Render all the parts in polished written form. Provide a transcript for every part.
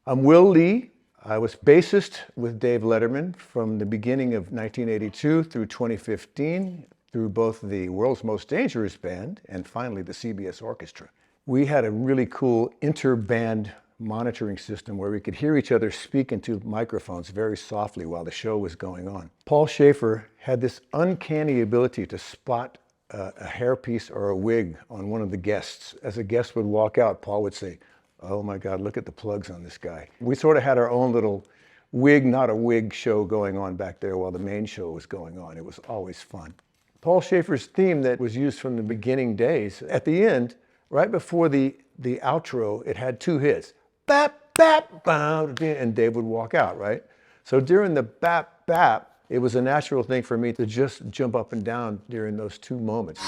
I'm Will Lee. I was bassist with Dave Letterman from the beginning of 1982 through 2015, through both the World's Most Dangerous Band and finally the CBS Orchestra. We had a really cool inter-band monitoring system where we could hear each other speak into microphones very softly while the show was going on. Paul Schaefer had this uncanny ability to spot a hairpiece or a wig on one of the guests. As a guest would walk out, Paul would say, "Oh my God, look at the plugs on this guy." We sort of had our own little wig, not a wig show going on back there while the main show was going on. It was always fun. Paul Schaefer's theme that was used from the beginning days, at the end, right before the outro, it had two hits. Bap, bap, bap, and Dave would walk out, right? So during the bap, bap, it was a natural thing for me to just jump up and down during those two moments.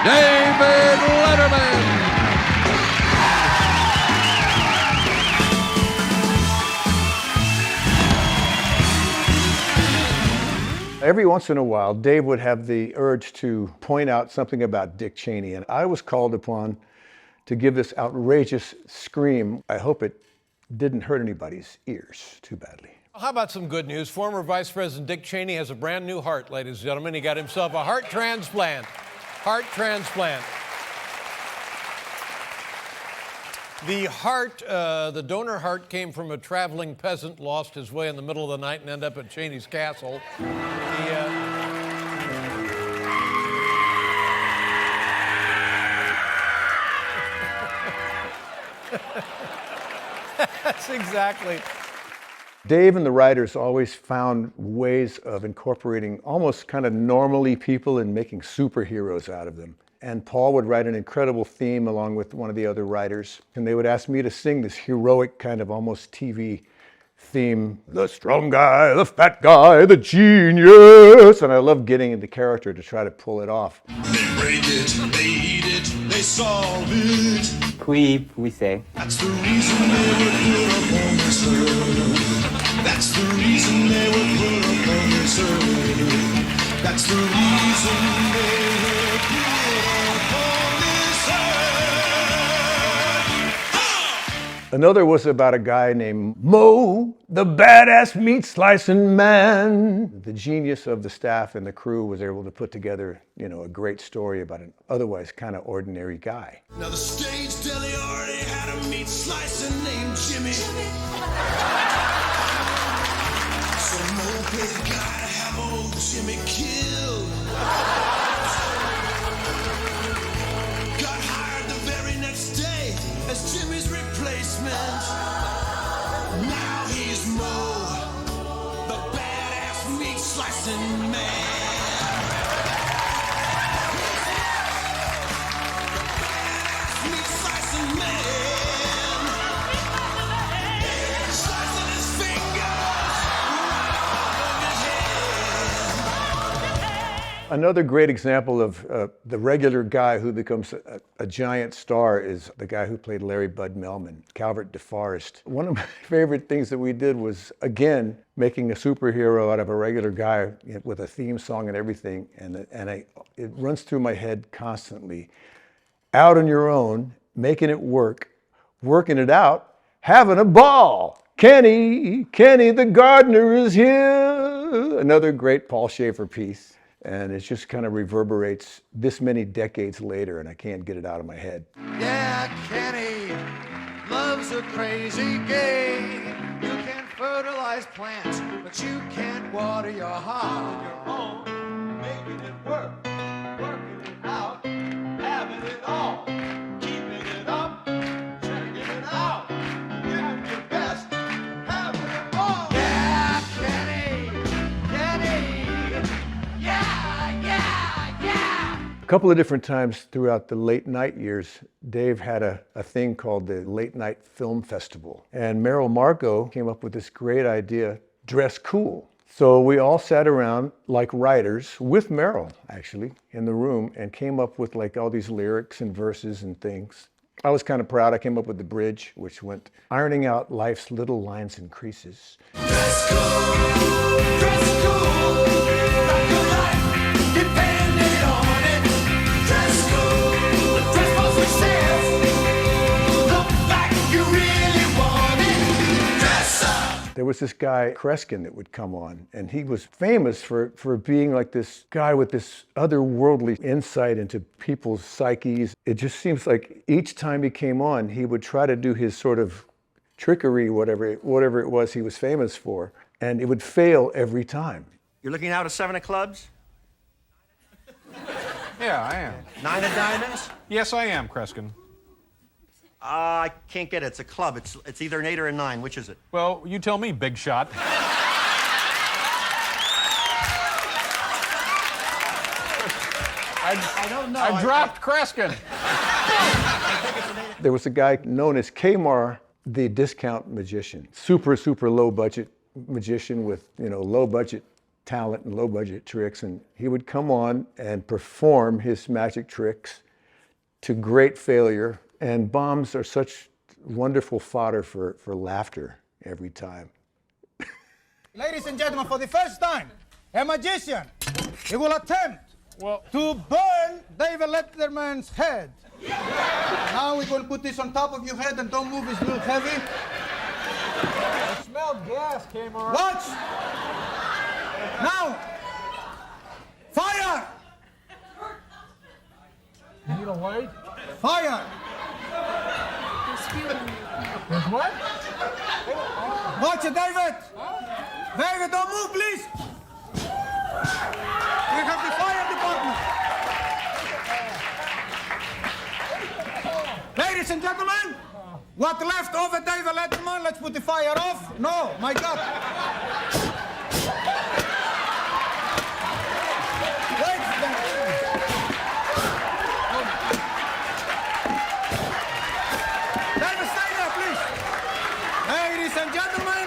David Letterman! Every once in a while, Dave would have the urge to point out something about Dick Cheney, and I was called upon to give this outrageous scream. I hope it didn't hurt anybody's ears too badly. How about some good news? Former Vice President Dick Cheney has a brand new heart, ladies and gentlemen. He got himself a heart transplant. Heart transplant. The heart, the donor heart came from a traveling peasant, lost his way in the middle of the night and ended up at Cheney's castle. That's exactly. Dave and the writers always found ways of incorporating almost kind of normally people and making superheroes out of them. And Paul would write an incredible theme along with one of the other writers. And they would ask me to sing this heroic kind of almost TV theme. The strong guy, the fat guy, the genius. And I love getting into character to try to pull it off. They break it, they eat it, they solve it. Queef, we say. That's the reason they were put up on this earth. That's the reason they were put up on this earth. That's the reason they were put up on this earth. Another was about a guy named Mo, the badass meat slicing man. The genius of the staff and the crew was able to put together, you know, a great story about an otherwise kind of ordinary guy. Now the stage deli already had a meat slicer named Jimmy. So Mo paid the guy to have old Jimmy killed. Got hired the very next day as Jimmy's replacement. Now he's Mo, the badass meat slicing man. Another great example of the regular guy who becomes a giant star is the guy who played Larry Bud Melman, Calvert DeForest. One of my favorite things that we did was, again, making a superhero out of a regular guy with a theme song and everything, and it runs through my head constantly. Out on your own, making it work, working it out, having a ball. Kenny the gardener is here. Another great Paul Schaefer piece. And it just kind of reverberates this many decades later, and I can't get it out of my head. Yeah, Kenny loves a crazy game. You can fertilize plants, but you can't water your heart on your own. Making it work, working it out, having it all, keeping it up, checking it out, giving your best, having it all. Yeah, Kenny, A couple of different times throughout the late night years, Dave had a thing called the Late Night Film Festival. And Merrill Marco came up with this great idea, dress cool. So we all sat around like writers, with Merrill actually, in the room, and came up with like all these lyrics and verses and things. I was kind of proud. I came up with the bridge, which went, ironing out life's little lines and creases. Dress cool, dress cool, like your life depended on it. Dress cool, dress for success, look like you really want it. There was this guy, Kreskin, that would come on, and he was famous for being like this guy with this otherworldly insight into people's psyches. It just seems like each time he came on, he would try to do his sort of trickery, whatever it was he was famous for, and it would fail every time. You're looking out of 7 of clubs? Yeah, I am. 9 of diamonds? Yes, I am, Kreskin. I can't get it. It's a club. It's either an 8 or a 9. Which is it? Well, you tell me, big shot. I don't know. I dropped Kreskin. There was a guy known as Kmar, the discount magician. Super low budget magician with, low budget talent and low budget tricks. And he would come on and perform his magic tricks to great failure. And bombs are such wonderful fodder for laughter every time. Ladies and gentlemen, for the first time, a magician, he will attempt to burn David Letterman's head. Now we're going to put this on top of your head and don't move, it's a little heavy. I smelled gas, Kmart. Watch! Now, fire! You need a light? Fire! There's what? Watch it, David! David, don't move, please! We have the fire department. Ladies and gentlemen, what left over David Letterman? Let's put the fire off. No, my God. Wait. David, stay there, please. Ladies and gentlemen,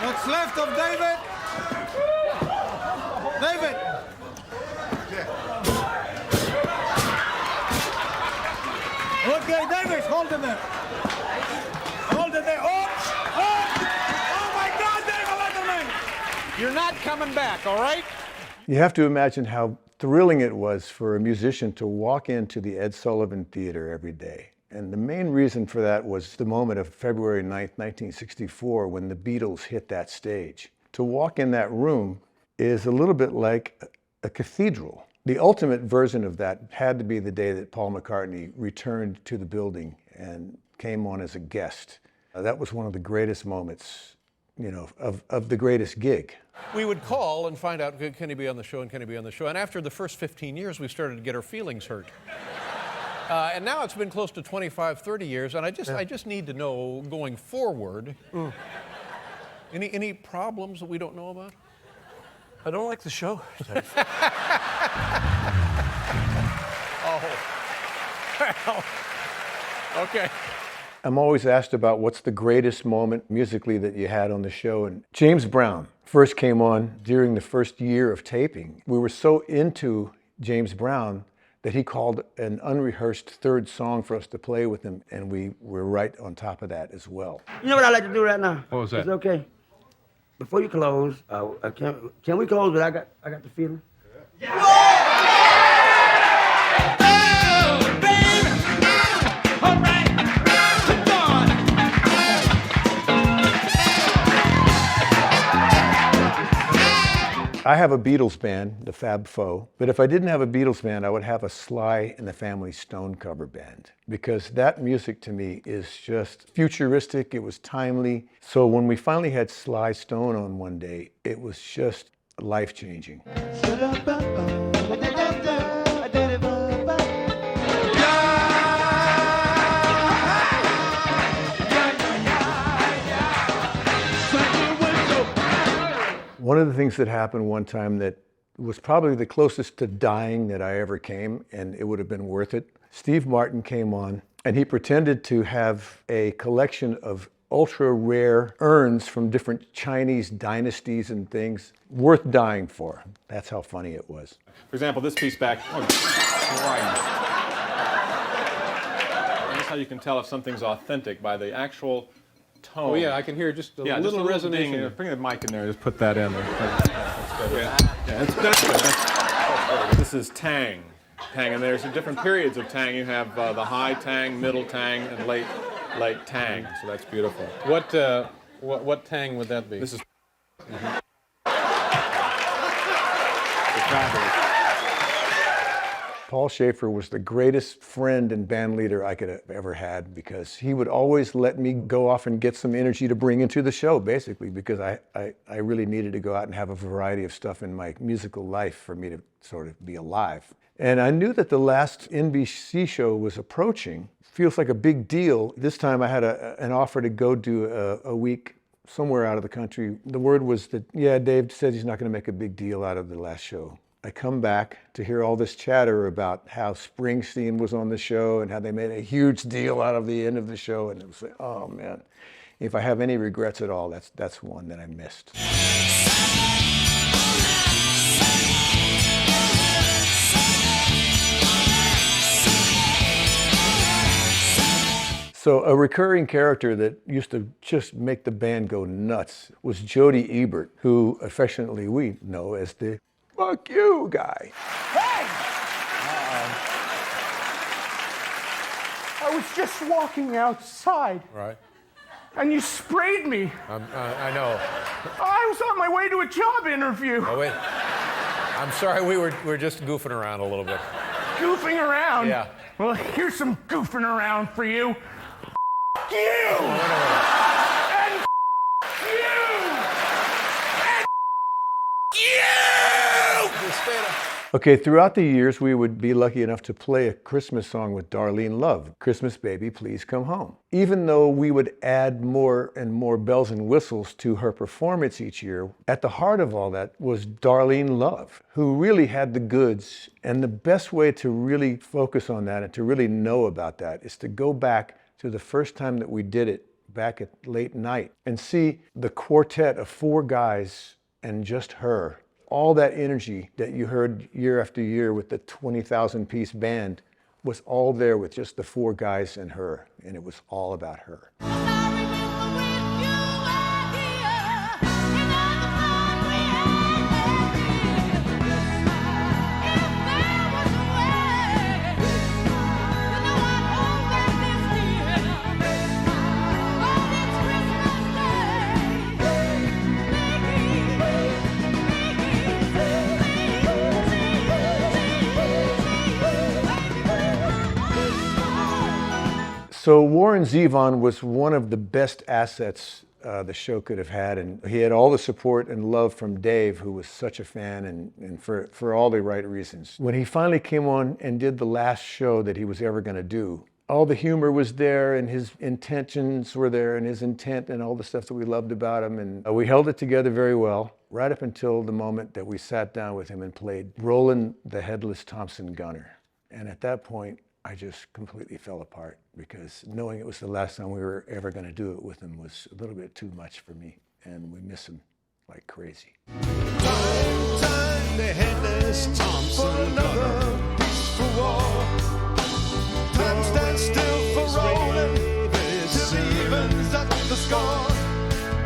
what's left of David? David. Okay, David, hold it there. Hold it there. Oh my God, David Letterman! You're not coming back, all right? You have to imagine how thrilling it was for a musician to walk into the Ed Sullivan Theater every day. And the main reason for that was the moment of February 9th, 1964, when the Beatles hit that stage. To walk in that room is a little bit like a cathedral. The ultimate version of that had to be the day that Paul McCartney returned to the building and came on as a guest. That was one of the greatest moments, of the greatest gig. We would call and find out, can he be on the show and can he be on the show? And after the first 15 years, we started to get our feelings hurt. And now it's been close to 25, 30 years, and I just need to know, going forward, any problems that we don't know about? I don't like the show, Dave. Well, okay. I'm always asked about what's the greatest moment musically that you had on the show. And James Brown first came on during the first year of taping. We were so into James Brown that he called an unrehearsed third song for us to play with him, and we were right on top of that as well. You know what I like to do right now? What was that? Is it okay? Before you close, can we close? But I got the feeling. I have a Beatles band, the Fab Four, but if I didn't have a Beatles band, I would have a Sly and the Family Stone cover band, because that music to me is just futuristic, it was timely. So when we finally had Sly Stone on one day, it was just life-changing. One of the things that happened one time that was probably the closest to dying that I ever came, and it would have been worth it. Steve Martin came on, and he pretended to have a collection of ultra rare urns from different Chinese dynasties and things, worth dying for. That's how funny it was. For example, this piece back. That's how you can tell if something's authentic, by the actual tone. Oh, yeah, I can hear just a little resonation. Bring the mic in there, just put that in there. That's good. This is tang. And there's different periods of tang. You have the high tang, middle tang, and late tang. So that's beautiful. What tang would that be? This is Paul Schaefer was the greatest friend and band leader I could have ever had, because he would always let me go off and get some energy to bring into the show, basically, because I really needed to go out and have a variety of stuff in my musical life for me to sort of be alive. And I knew that the last NBC show was approaching. Feels like a big deal. This time I had an offer to go do a week somewhere out of the country. The word was that, yeah, Dave said he's not going to make a big deal out of the last show. I come back to hear all this chatter about how Springsteen was on the show and how they made a huge deal out of the end of the show. And it was like, oh man, if I have any regrets at all, that's one that I missed. So a recurring character that used to just make the band go nuts was Jon Ebert, who affectionately we know as the "fuck you" guy. Hey! I was just walking outside. Right. And you sprayed me. I know. I was on my way to a job interview. Oh, wait. I'm sorry, we're just goofing around a little bit. Goofing around? Yeah. Well, here's some goofing around for you. F you! Oh, And you! And you! Okay, throughout the years, we would be lucky enough to play a Christmas song with Darlene Love, "Christmas Baby, Please Come Home." Even though we would add more and more bells and whistles to her performance each year, at the heart of all that was Darlene Love, who really had the goods. And the best way to really focus on that and to really know about that is to go back to the first time that we did it back at late night and see the quartet of four guys and just her. All that energy that you heard year after year with the 20,000-piece band was all there with just the four guys and her, and it was all about her. So Warren Zevon was one of the best assets the show could have had, and he had all the support and love from Dave, who was such a fan, and for all the right reasons. When he finally came on and did the last show that he was ever going to do, all the humor was there, and his intentions were there, and his intent, and all the stuff that we loved about him, and we held it together very well, right up until the moment that we sat down with him and played "Rollin' the Headless Thompson Gunner." And at that point, I just completely fell apart, because knowing it was the last time we were ever going to do it with him was a little bit too much for me, and we miss him like crazy. Time, the headless Thompson gunner, peaceful war. Time stands still for rolling, till the evens at the score.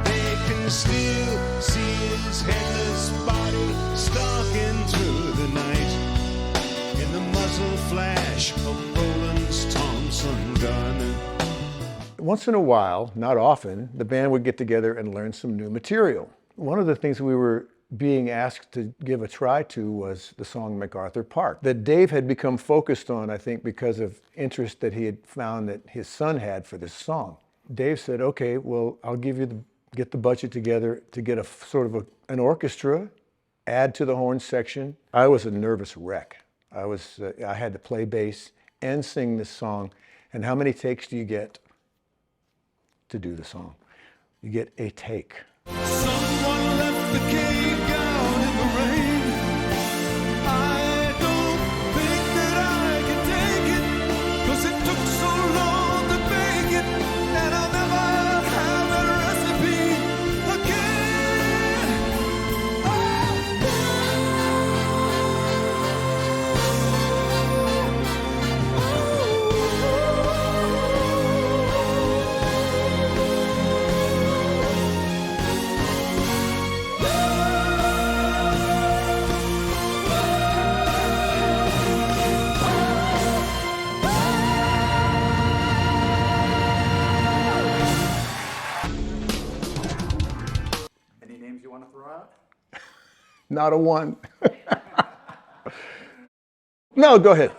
They can still see his headless body stalking through the night, in the muzzle flash of Roland's Thompson gun. Once in a while, not often, the band would get together and learn some new material. One of the things we were being asked to give a try to was the song "MacArthur Park," that Dave had become focused on, I think, because of interest that he had found that his son had for this song. Dave said, okay, well, I'll get the budget together to get a sort of an orchestra, add to the horn section. I was a nervous wreck. I had to play bass and sing this song. And how many takes do you get to do the song? You get a take. Someone left the cave down in the rain. I don't think that I can take it, 'cause it took so long to bake it, and I'll never have that recipe again. Want to throw out? Not a one. No, go ahead.